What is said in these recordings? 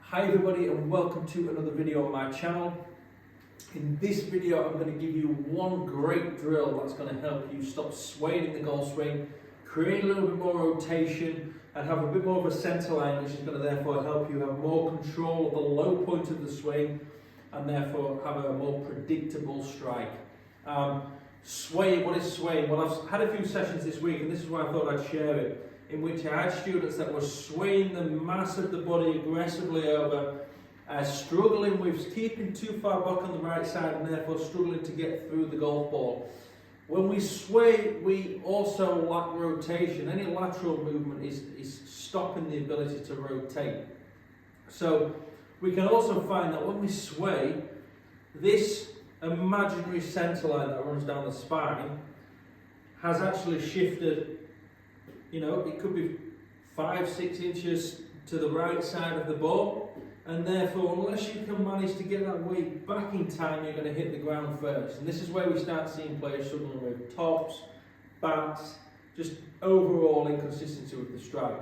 Hi everybody and welcome to another video on my channel. In this video I'm going to give you one great drill that's going to help you stop swaying in the golf swing, create a little bit more rotation and have a bit more of a centre line, which is going to therefore help you have more control of the low point of the swing and therefore have a more predictable strike. Sway, what is swaying? Well, I've had a few sessions this week and this is why I thought I'd share it, in which I had students that were swaying the mass of the body aggressively over, struggling with keeping too far back on the right side and therefore struggling to get through the golf ball. When we sway, we also lack rotation. Any lateral movement is stopping the ability to rotate. So we can also find that when we sway, this imaginary centre line that runs down the spine has actually shifted. You know, it could be 5-6 inches to the right side of the ball, and therefore unless you can manage to get that weight back in time, you're going to hit the ground first. And this is where we start seeing players struggling with tops, bats, just overall inconsistency with the strike.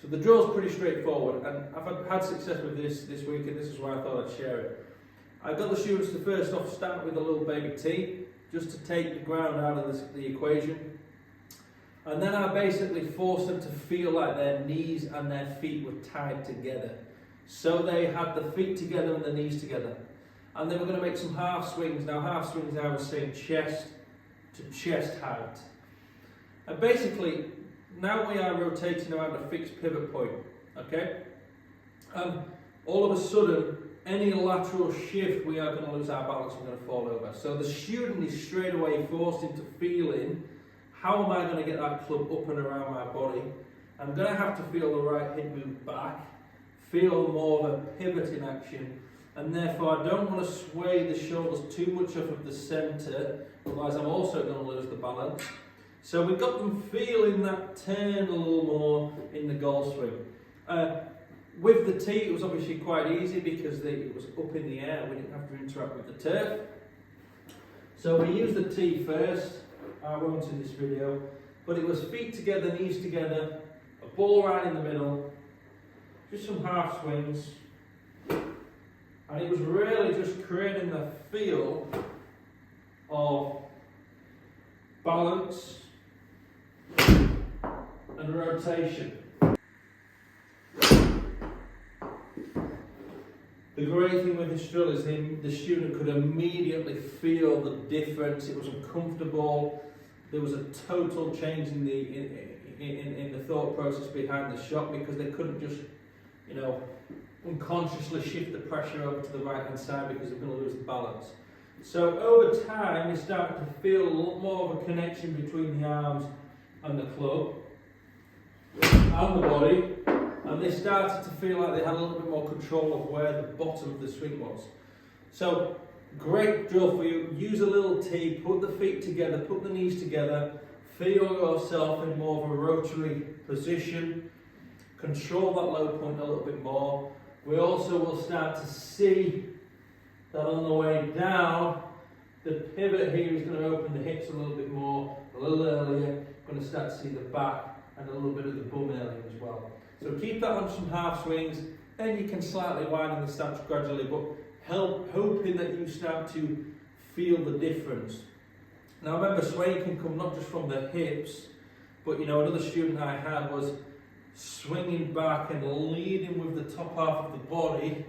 So the drill's pretty straightforward, and I've had success with this week, and this is why I thought I'd share it. I got the students to first off start with a little baby tee, just to take the ground out of the equation. And then I basically forced them to feel like their knees and their feet were tied together. So they had the feet together and the knees together. And then we're going to make some half swings. Now half swings I was saying chest to chest height. And basically, now we are rotating around a fixed pivot point, okay? And all of a sudden, any lateral shift, we are going to lose our balance and going to fall over. So the student is straight away forced into feeling, how am I going to get that club up and around my body? I'm going to have to feel the right hip move back, feel more of a pivot in action, and therefore I don't want to sway the shoulders too much off of the centre, otherwise I'm also going to lose the balance. So we got them feeling that turn a little more in the golf swing. With the tee, it was obviously quite easy because it was up in the air, we didn't have to interact with the turf. So we used the tee first. I won't in this video, but it was feet together, knees together, a ball right in the middle, just some half swings, and it was really just creating the feel of balance and rotation. The great thing with this drill is the student could immediately feel the difference. It was uncomfortable. There was a total change in the thought process behind the shot because they couldn't just, you know, unconsciously shift the pressure over to the right hand side because they're going to lose the balance. So over time, they started to feel a lot more of a connection between the arms and the club and the body. And they started to feel like they had a little bit more control of where the bottom of the swing was. So, great drill for you. Use a little tee, put the feet together, put the knees together, feel yourself in more of a rotary position, control that low point a little bit more. We also will start to see that on the way down, the pivot here is going to open the hips a little bit more, a little earlier. We're going to start to see the back and a little bit of the bum earlier as well. So keep that on some half swings, then you can slightly widen the stance gradually, but hoping that you start to feel the difference. Now remember, swaying can come not just from the hips, but you know, another student I had was swinging back and leading with the top half of the body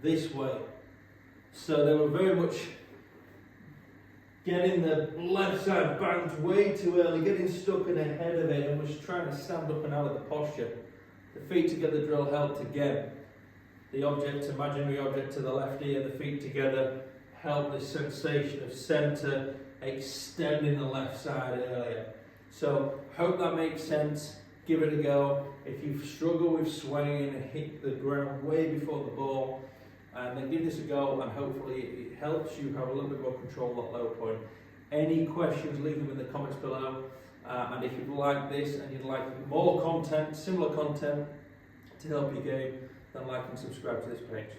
this way. So they were very much getting the left side banked way too early, getting stuck in ahead of it and was trying to stand up and out of the posture. The feet together drill helped again. The object, imaginary object to the left ear, the feet together help this sensation of centre, extending the left side earlier. So hope that makes sense. Give it a go. If you struggle with swaying and hit the ground way before the ball, then give this a go and hopefully it helps you have a little bit more control of that low point. Any questions, leave them in the comments below. And if you like this and you'd like more content, similar content to help your game, then like and subscribe to this page.